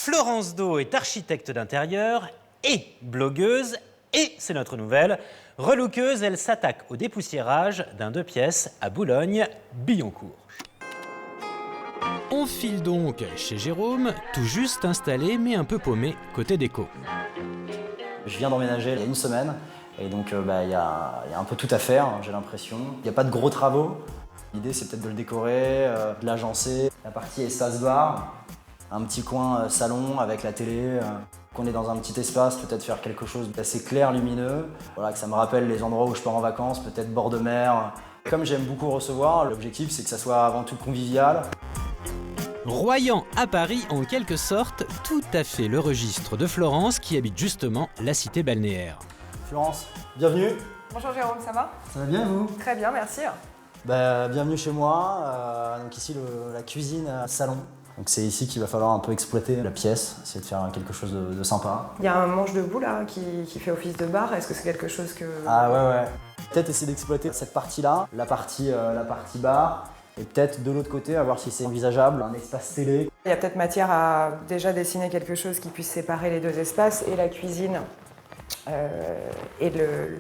Florence Do est architecte d'intérieur et blogueuse, et c'est notre nouvelle. Relookeuse, elle s'attaque au dépoussiérage d'un 2 pièces à Boulogne-Billancourt. On file donc chez Jérôme, tout juste installé mais un peu paumé côté déco. Je viens d'emménager il y a une semaine et donc il y a un peu tout à faire, j'ai l'impression. Il n'y a pas de gros travaux. L'idée c'est peut-être de le décorer, de l'agencer. La partie espace bar, un petit coin salon avec la télé. Qu'on est dans un petit espace, peut-être faire quelque chose d'assez clair, lumineux. Voilà, que ça me rappelle les endroits où je pars en vacances, peut-être bord de mer. Comme j'aime beaucoup recevoir, l'objectif c'est que ça soit avant tout convivial. Royan à Paris, en quelque sorte, tout à fait le registre de Florence qui habite justement la cité balnéaire. Florence, bienvenue. Bonjour Jérôme, ça va? Ça va bien vous? Très bien, merci. Bienvenue chez moi, donc ici la cuisine salon. Donc c'est ici qu'il va falloir un peu exploiter la pièce, essayer de faire quelque chose de sympa. Il y a un manche debout là qui fait office de bar, est-ce que c'est quelque chose que... Ah ouais. Peut-être essayer d'exploiter cette partie-là, la partie bar, et peut-être de l'autre côté, à voir si c'est envisageable, un espace télé. Il y a peut-être matière à déjà dessiner quelque chose qui puisse séparer les deux espaces, et la cuisine et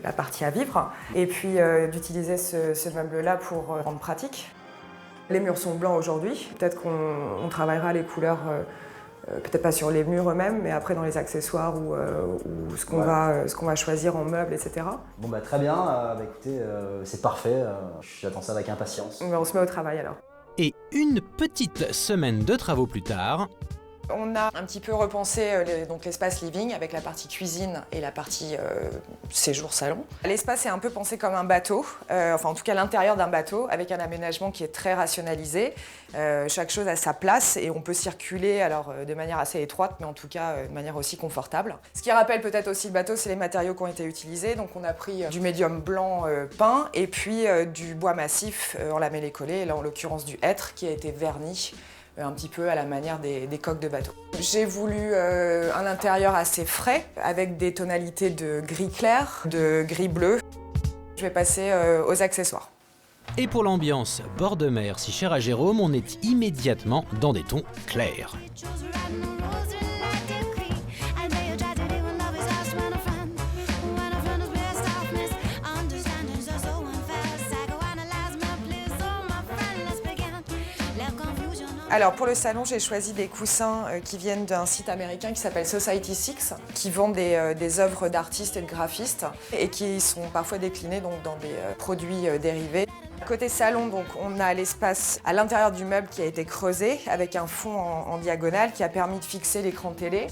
la partie à vivre. Et puis d'utiliser ce meuble-là pour rendre pratique. Les murs sont blancs aujourd'hui, peut-être qu'on travaillera les couleurs, peut-être pas sur les murs eux-mêmes, mais après dans les accessoires ou ce qu'on va choisir en meubles, etc. Bon très bien, écoutez, c'est parfait, j'attends ça avec impatience. On se met au travail alors. Et une petite semaine de travaux plus tard, on a un petit peu repensé l'espace living avec la partie cuisine et la partie séjour salon. L'espace est un peu pensé comme un bateau, enfin en tout cas l'intérieur d'un bateau, avec un aménagement qui est très rationalisé. Chaque chose a sa place et on peut circuler alors de manière assez étroite, mais en tout cas de manière aussi confortable. Ce qui rappelle peut-être aussi le bateau, c'est les matériaux qui ont été utilisés. Donc on a pris du médium blanc peint et puis du bois massif en lamellé collé, là en l'occurrence du hêtre qui a été verni. Un petit peu à la manière des coques de bateau. J'ai voulu un intérieur assez frais, avec des tonalités de gris clair, de gris bleu. Je vais passer aux accessoires. Et pour l'ambiance bord de mer si chère à Jérôme, on est immédiatement dans des tons clairs. Alors pour le salon, j'ai choisi des coussins qui viennent d'un site américain qui s'appelle Society6, qui vend des œuvres d'artistes et de graphistes et qui sont parfois déclinés donc, dans des produits dérivés. Côté salon, donc, on a l'espace à l'intérieur du meuble qui a été creusé avec un fond en diagonale qui a permis de fixer l'écran télé.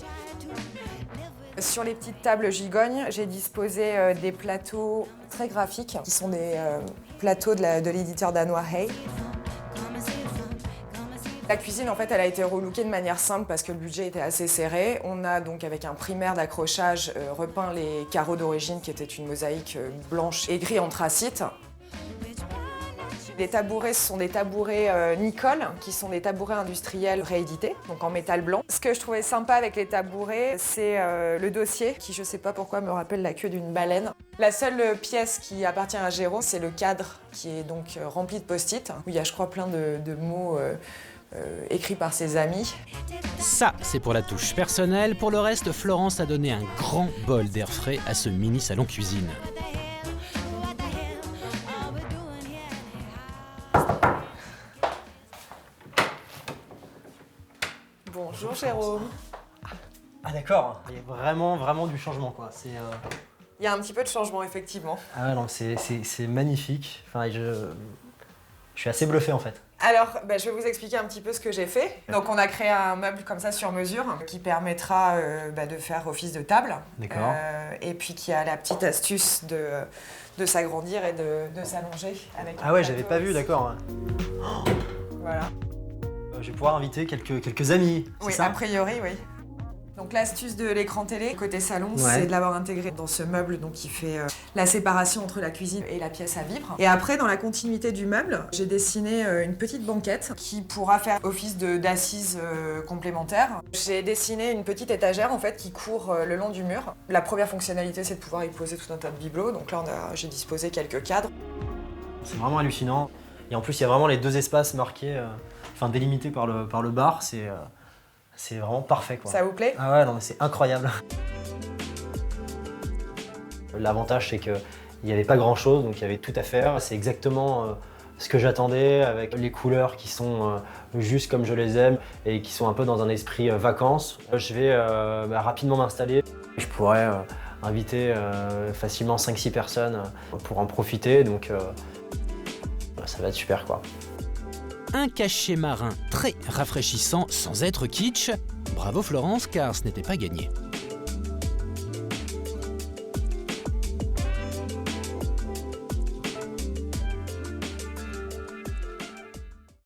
Sur les petites tables gigognes, j'ai disposé des plateaux très graphiques qui sont des plateaux de l'éditeur danois Hey. La cuisine, en fait, elle a été relookée de manière simple parce que le budget était assez serré. On a donc, avec un primaire d'accrochage, repeint les carreaux d'origine qui étaient une mosaïque blanche et gris anthracite. Les tabourets, ce sont des tabourets Nicole, qui sont des tabourets industriels réédités, donc en métal blanc. Ce que je trouvais sympa avec les tabourets, c'est le dossier, qui je sais pas pourquoi me rappelle la queue d'une baleine. La seule pièce qui appartient à Jérôme, c'est le cadre, qui est donc rempli de post-it, où il y a, je crois, plein de mots écrits par ses amis. Ça, c'est pour la touche personnelle. Pour le reste, Florence a donné un grand bol d'air frais à ce mini salon cuisine. Bonjour Jérôme. Ah d'accord, il y a vraiment du changement quoi. Il y a un petit peu de changement effectivement. Ah non, c'est magnifique. Enfin, je suis assez bluffé en fait. Alors, je vais vous expliquer un petit peu ce que j'ai fait. Donc, on a créé un meuble comme ça sur mesure qui permettra de faire office de table. D'accord. Et puis qui a la petite astuce de s'agrandir et de s'allonger. Ah ouais, j'avais pas vu, d'accord. Voilà. Je vais pouvoir inviter quelques amis, c'est oui, ça? A priori, oui. Donc l'astuce de l'écran télé côté salon, ouais. C'est de l'avoir intégré dans ce meuble donc, qui fait la séparation entre la cuisine et la pièce à vivre. Et après, dans la continuité du meuble, j'ai dessiné une petite banquette qui pourra faire office d'assise complémentaire. J'ai dessiné une petite étagère en fait qui court le long du mur. La première fonctionnalité, c'est de pouvoir y poser tout un tas de bibelots. Donc là, j'ai disposé quelques cadres. C'est vraiment hallucinant. Et en plus, il y a vraiment les deux espaces marqués, délimités par le bar. C'est vraiment parfait, quoi. Ça vous plaît? Ah ouais, non mais c'est incroyable. L'avantage, c'est qu'il n'y avait pas grand-chose, donc il y avait tout à faire. C'est exactement ce que j'attendais, avec les couleurs qui sont juste comme je les aime et qui sont un peu dans un esprit vacances. Je vais rapidement m'installer. Je pourrais inviter facilement 5-6 personnes pour en profiter, donc ça va être super, quoi. Un cachet marin très rafraîchissant sans être kitsch. Bravo Florence, car ce n'était pas gagné.